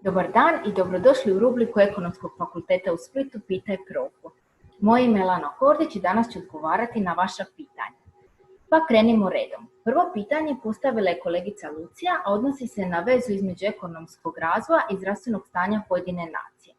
Dobar dan i dobrodošli u rubriku Ekonomskog fakulteta u Splitu Pitaj profu. Moje ime je Lana Kordić i danas ću odgovarati na vaša pitanja. Pa krenimo redom. Prvo pitanje postavila je kolegica Lucija, a odnosi se na vezu između ekonomskog razvoja i zdravstvenog stanja pojedine nacije.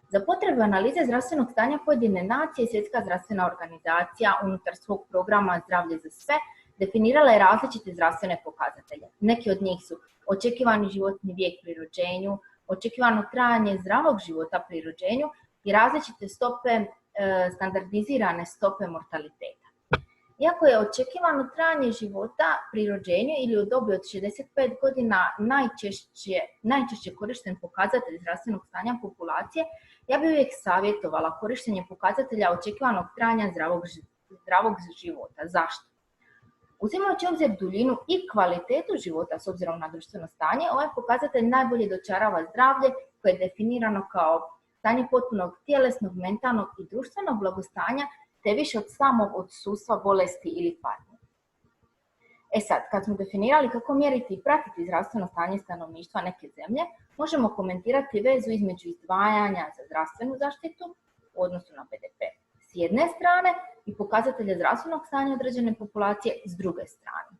Za potrebe analize zdravstvenog stanja pojedine nacije, Svjetska zdravstvena organizacija unutar svog programa Zdravlje za sve definirala je različite zdravstvene pokazatelje. Neki od njih su očekivani životni vijek pri rođenju, očekivano trajanje zdravog života pri rođenju i različite stope, standardizirane stope mortaliteta. Iako je očekivano trajanje života pri rođenju ili u dobi od 65 godina najčešće korišten pokazatelj zdravstvenog stanja populacije, ja bih uvijek savjetovala korištenje pokazatelja očekivanog trajanja zdravog života. Zašto? Uzimajući obzir duljinu i kvalitetu života s obzirom na društveno stanje, ovaj pokazatelj najbolje dočarava zdravlje koje je definirano kao stanje potpunog tjelesnog, mentalnog i društvenog blagostanja, te više od samog odsustva bolesti ili patnje. Sad, kad smo definirali kako mjeriti i pratiti zdravstveno stanje stanovništva neke zemlje, možemo komentirati vezu između izdvajanja za zdravstvenu zaštitu u odnosu na BDP s jedne strane i pokazatelja zdravstvenog stanja određene populacije s druge strane.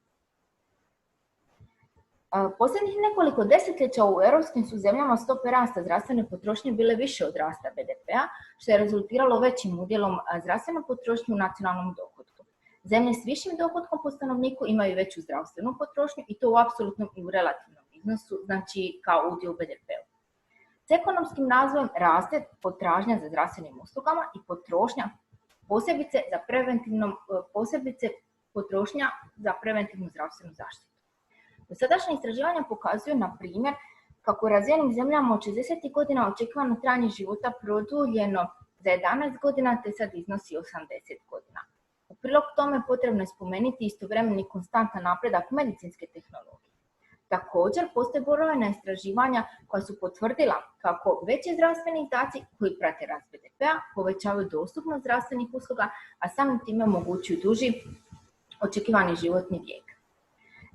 Posljednjih nekoliko desetljeća u europskim su zemljama stope rasta zdravstvene potrošnje bile više od rasta BDP-a, što je rezultiralo većim udjelom zdravstvene potrošnje u nacionalnom dohotku. Zemlje s višim dohotkom po stanovniku imaju veću zdravstvenu potrošnju i to u apsolutnom i u relativnom iznosu, znači kao udio u BDP-u. S ekonomskim razvojem raste potražnja za zdravstvenim uslugama i potrošnja posebice potrošnja za preventivnu zdravstvenu zaštitu. Dosadašnja istraživanja pokazuju, na primjer, kako u razvijenim zemljama od 60 godina očekivano trajanje života produljeno za 11 godina, te sad iznosi 80 godina. U prilog tome potrebno je spomenuti istovremeni konstantan napredak medicinske tehnologije. Također, postoje brojna istraživanja koja su potvrdila kako veći zdravstveni izdaci koji prate rast BDP-a povećavaju dostupnost zdravstvenih usluga, a samim time omogućuju duži očekivani životni vijek.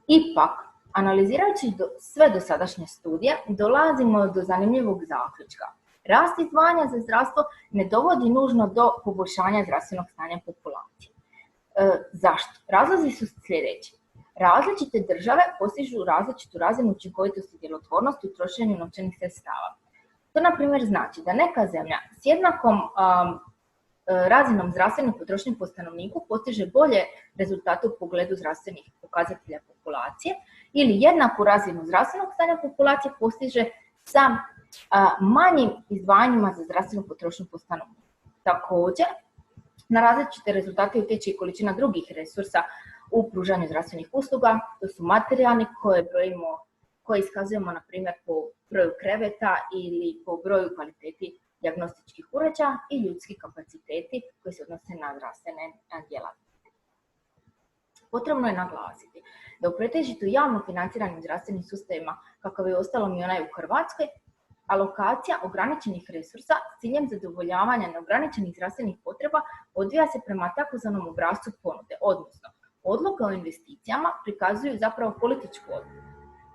Ipak, analizirajući sve dosadašnje studije, dolazimo do zanimljivog zaključka. Rast izdvajanja za zdravstvo ne dovodi nužno do poboljšanja zdravstvenog stanja populacije. Zašto? Razlozi su sljedeći. Različite države postižu različitu razinu učinkovitosti i djelotvornosti u trošenju novčanih sredstava. To, na primjer, znači da neka zemlja s jednakom razinom zdravstvene potrošnje po stanovniku postiže bolje rezultate u pogledu zdravstvenih pokazatelja populacije ili jednaku razinu zdravstvenog stanja populacije postiže sa manjim izdvajanjima za zdravstvenu potrošnju po stanovniku. Također, na različite rezultate utječe i količina drugih resursa u pružanju zdravstvenih usluga, to su materijalni koje iskazujemo, na primjer, po broju kreveta ili po broju kvaliteti dijagnostičkih uređaja i ljudski kapaciteti koji se odnose na zdravstvene djelatnosti. Potrebno je naglasiti da u pretežito javno financiranim zdravstvenim sustavima, kakav je uostalom i onaj u Hrvatskoj, alokacija ograničenih resursa s ciljem zadovoljavanja neograničenih zdravstvenih potreba odvija se prema takozvanom obrascu ponude, odnosno odluke o investicijama prikazuju zapravo političku odluku.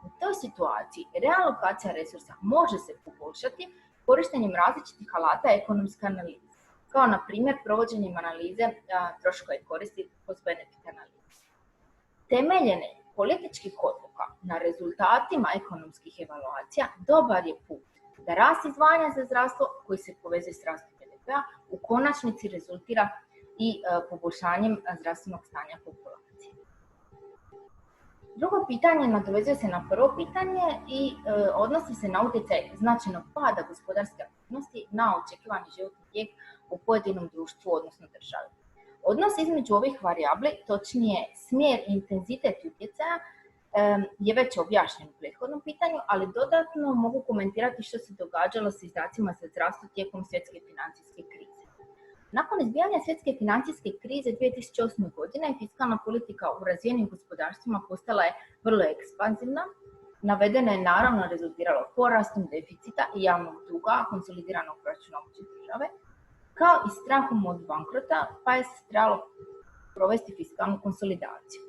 U toj situaciji realokacija resursa može se poboljšati korištenjem različitih alata ekonomske analize, kao na primjer provođenjem analize troškova i koristi cost-benefit analize. Temeljenje političkih odluka na rezultatima ekonomskih evaluacija dobar je put da rast izdvajanja za zdravstvo koji se povezuje s rastom BDP-a u konačnici rezultira i poboljšanjem zdravstvenog stanja populacije. Drugo pitanje nadovezuje se na prvo pitanje i odnosi se na utjecaj značajnog pada gospodarske aktivnosti na očekivani životni vijek u pojedinom društvu, odnosno državi. Odnos između ovih varijabli, točnije smjer i intenzitet utjecaja, je već objašnjen u prethodnom pitanju, ali dodatno mogu komentirati što se događalo s izdacima za zdravstvo tijekom svjetske financijske krize. Nakon izbijanja svjetske financijske krize 2008. godine, fiskalna politika u razvijenim gospodarstvima postala je vrlo ekspanzivna. Navedeno je naravno rezultiralo porastom deficita i javnog duga konsolidiranog proračuna opće države, kao i strahom od bankrota, pa je se trebalo provesti fiskalnu konsolidaciju.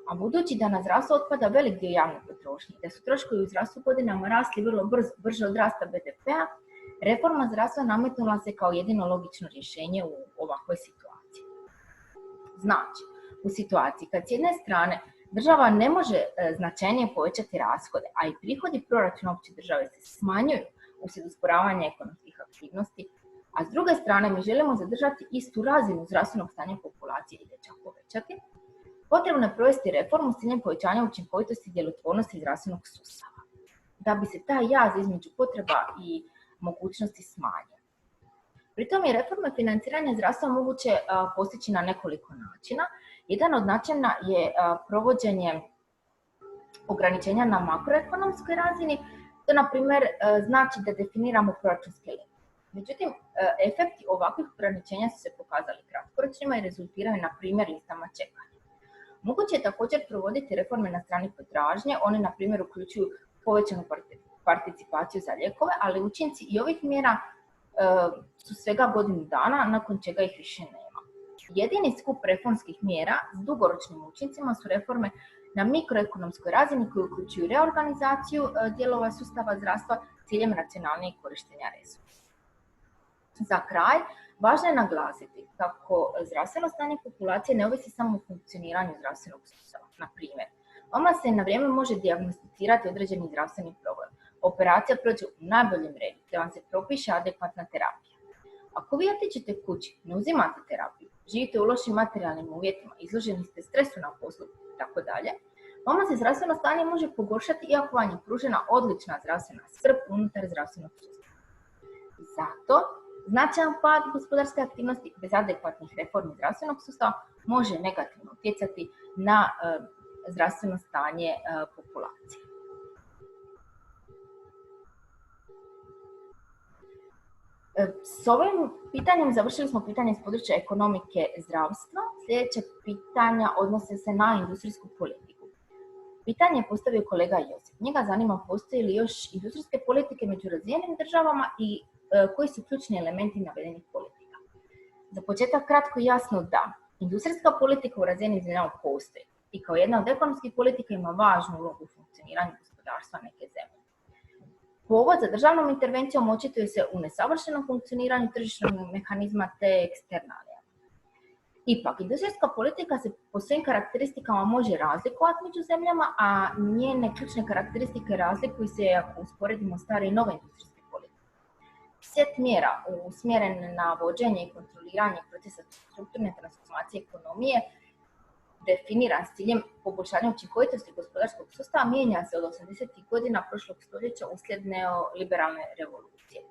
A budući da na zdravstvo otpada velik dio javne potrošnje, da su troškovi u zdravstvu godinama rasli vrlo brže od rasta BDP-a, reforma zdravstva nametnula se kao jedino logično rješenje u ovakvoj situaciji. Znači, u situaciji kad s jedne strane država ne može značajnije povećati rashode, a i prihodi proračuna opće države se smanjuju uslijed usporavanja ekonomskih aktivnosti, a s druge strane mi želimo zadržati istu razinu zdravstvenog stanja populacije ili čak povećati, potrebno je provesti reformu s ciljem povećanja učinkovitosti i djelotvornosti zdravstvenog sustava, da bi se taj jaz između potreba i mogućnosti smanjio. Pritom je reforme financiranja zdravstva moguće postići na nekoliko načina. Jedan od načina je provođenje ograničenja na makroekonomskoj razini. To, na primjer, znači da definiramo proračunske limite. Međutim, efekti ovakvih ograničenja su se pokazali kratkoročnima i rezultiraju, na primjer, listama čekanja. Moguće je također provoditi reforme na strani potražnje. One, na primjer, uključuju povećanu participaciju za lijekove, ali učinci i ovih mjera su svega godinu dana, nakon čega ih više nema. Jedini skup reformskih mjera s dugoročnim učincima su reforme na mikroekonomskoj razini koje uključuju reorganizaciju dijelova sustava zdravstva s ciljem racionalnijeg korištenja resursa. Za kraj, važno je naglasiti kako zdravstveno stanje populacije ne ovisi samo o funkcioniranju zdravstvenog sustava. Na primjer, vama se na vrijeme može dijagnosticirati određeni zdravstveni problem. Operacija prođe u najboljem redu, te vam se propiše adekvatna terapija. Ako vi otiđete kući, ne uzimate terapiju, živite u lošim materijalnim uvjetima, izloženi ste stresu na poslu itd., vama se zdravstveno stanje može pogoršati iako vam je pružena odlična zdravstvena skrb unutar zdravstvenog sustava. Zato, značajan pad gospodarske aktivnosti bez adekvatnih reformi zdravstvenog sustava može negativno utjecati na zdravstveno stanje populacije. S ovim pitanjem završili smo pitanje iz područja ekonomike zdravstva. Sljedeće pitanja odnose se na industrijsku politiku. Pitanje je postavio kolega Josip. Njega zanima postoji li još industrijske politike među razvijenim državama i koji su ključni elementi navedenih politika. Za početak kratko i jasno da. Industrijska politika u razvijenim zemljama postoji i kao jedna od ekonomskih politika ima važnu ulogu u funkcioniranju gospodarstva neke zemlje. Povod za državnom intervencijom očituje se u nesavršenom funkcioniranju tržišnog mehanizma te eksternalija. Ipak, industrijska politika se po svim karakteristikama može razlikovati među zemljama, a njene ključne karakteristike razlikuju se ako usporedimo stare i nove industrijske politike. Set mjera usmjeren na vođenje i kontroliranje procesa strukturne transformacije ekonomije definiran s ciljem poboljšanja učinkovitosti gospodarskog sustava mijenja se od 80. godina prošlog stoljeća uslijed neoliberalne revolucije.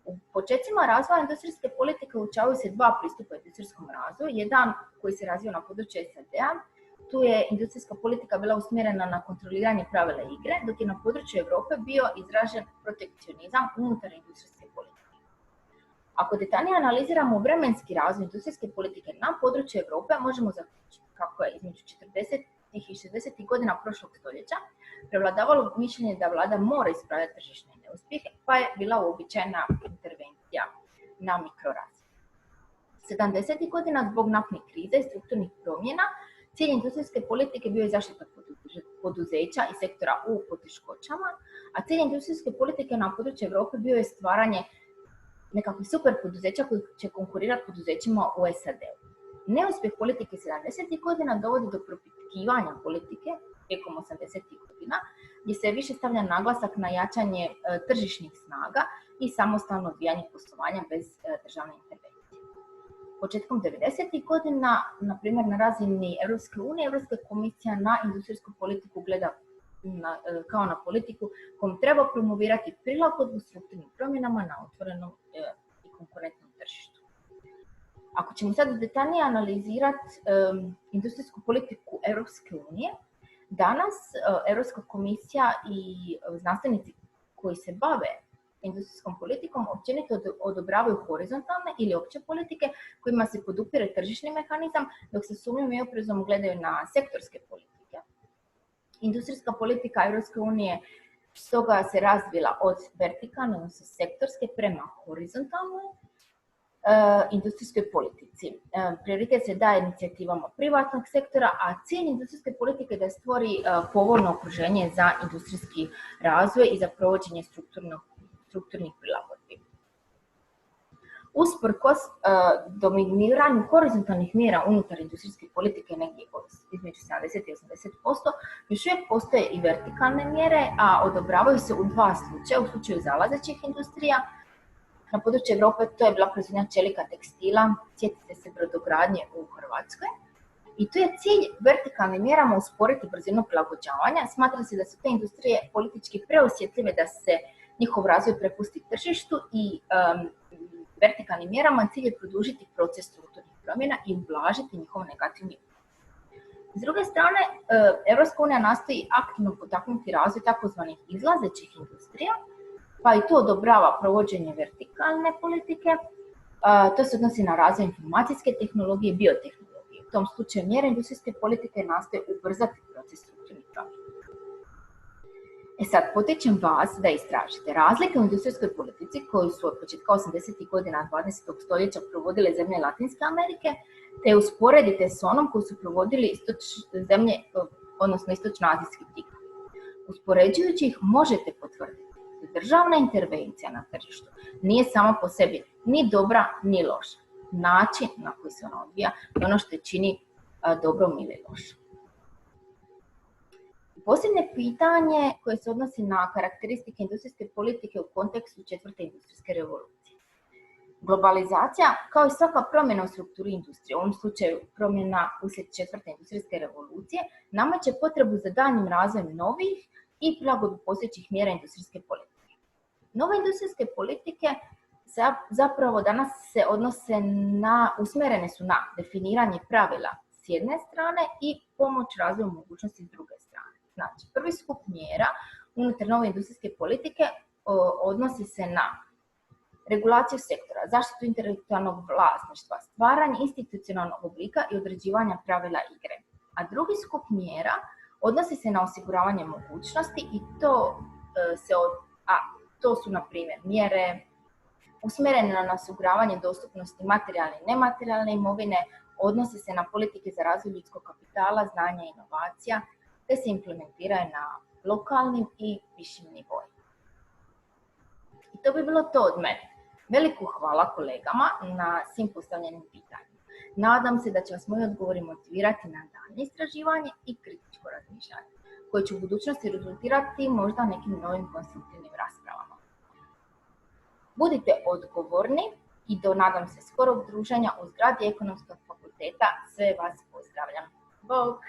U početcima razvoja industrijske politike uočavaju se dva pristupa industrijskom razvoju. Jedan koji se razvio na području SAD-a, tu je industrijska politika bila usmjerena na kontroliranje pravila igre, dok je na području Europe bio izražen protekcionizam unutar industrijske politike. Ako detaljnije analiziramo vremenski razvoj industrijske politike na području Europe, možemo zaključiti kako je između 40. i 60. godina prošlog stoljeća prevladavalo mišljenje da vlada mora ispravljati tržišne neuspjehe, pa je bila uobičajena intervencija na mikrorazini. 70. godina zbog naftne krize i strukturnih promjena cilj industrijske politike bio je zaštita poduzeća i sektora u poteškoćama, a cilj industrijske politike na području Europe bio je stvaranje nekakvih super poduzeća koji će konkurirati poduzećima u SAD-u. Neuspjeh politike 70. godina dovodi do propitkivanja politike tijekom 80. godina, gdje se više stavlja naglasak na jačanje tržišnih snaga i samostalno odvijanje poslovanja bez državne intervencije. Početkom 90. godina, na primjer na razini Europske unije, Europska komisija na industrijsku politiku gleda kao na politiku kojom treba promovirati prilagodbu strukturnim promjenama na otvorenom i konkurentnom tržištu. Ako ćemo sad detaljnije analizirati industrijsku politiku Europske unije, danas Europska komisija i znanstvenici koji se bave industrijskom politikom općenito odobravaju horizontalne ili opće politike kojima se podupire tržišni mehanizam, dok se sumnjom i oprezom gledaju na sektorske politike. Industrijska politika Europske unije stoga se razvila od vertikalne, odnosno sektorske, prema horizontalnoj, industrijskoj politici. Prioritet se daje inicijativama privatnog sektora, a cilj industrijske politike je da stvori povoljno okruženje za industrijski razvoj i za provođenje strukturnih prilagodbi. Usprkos dominiranju horizontalnih mjera unutar industrijske politike negdje između 70 i 80%, još uvijek postoje i vertikalne mjere, a odobravaju se u dva slučaja. U slučaju zalazećih industrija, na području Europe to je bila proizvodnja čelika, tekstila, sjetite se brodogradnje u Hrvatskoj. I tu je cilj vertikalnim mjerama usporiti brzinu prilagođavanja. Smatra se da su te industrije politički preosjetljive da se njihov razvoj prepusti tržištu i vertikalnim mjerama cilj je produžiti proces strukturnih promjena i ublažiti njihov negativni utjecaj. S druge strane, EU nastoji aktivno potaknuti razvoj takozvanih izlazećih industrija, pa i to odobrava provođenje vertikalne politike. To se odnosi na razvoj informacijske tehnologije i biotehnologije. U tom slučaju mjere industrijske politike nastoje ubrzati proces strukturnih promjena. Sad, potičem vas da istražite razlike u industrijskoj politici koju su od početka 80. godina 20. stoljeća provodile zemlje Latinske Amerike, te usporedite s onom koju su provodili zemlje, odnosno istočnoazijski tik. Uspoređujući ih možete potvrditi da državna intervencija na tržištu nije sama po sebi ni dobra ni loša. Način na koji se ona odvija je ono što je čini dobrom ili lošom. Posljednje pitanje koje se odnosi na karakteristike industrijske politike u kontekstu četvrte industrijske revolucije. Globalizacija, kao i svaka promjena u strukturi industrije, u ovom slučaju promjena uslijed četvrte industrijske revolucije, nameće potrebu za daljnjim razvojem novih i prilagodbu postojećih mjera industrijske politike. Nove industrijske politike zapravo danas se odnose usmjerene su na definiranje pravila s jedne strane i pomoć razvoju mogućnosti s druge strane. Znači, prvi skup mjera unutar nove industrijske politike odnosi se na regulaciju sektora, zaštitu intelektualnog vlasništva, stvaranje institucionalnog oblika i određivanja pravila igre. A drugi skup mjera odnosi se na osiguravanje mogućnosti i to su, na primjer, mjere usmjerene na osiguravanje dostupnosti materijalne i nematerijalne imovine, odnose se na politike za razvoj ljudskog kapitala, znanja i inovacija, te se implementiraju na lokalnim i višim nivoima. I to bi bilo to od mene. Veliko hvala kolegama na svim postavljenim pitanjima. Nadam se da će vas moji odgovori motivirati na daljnje istraživanje i kritičko razmišljanje, koje će u budućnosti rezultirati možda nekim novim konstruktivnim raspravama. Budite odgovorni i nadam se skorog druženja u zgradi Ekonomskog fakulteta. Sve vas pozdravljam. Bog!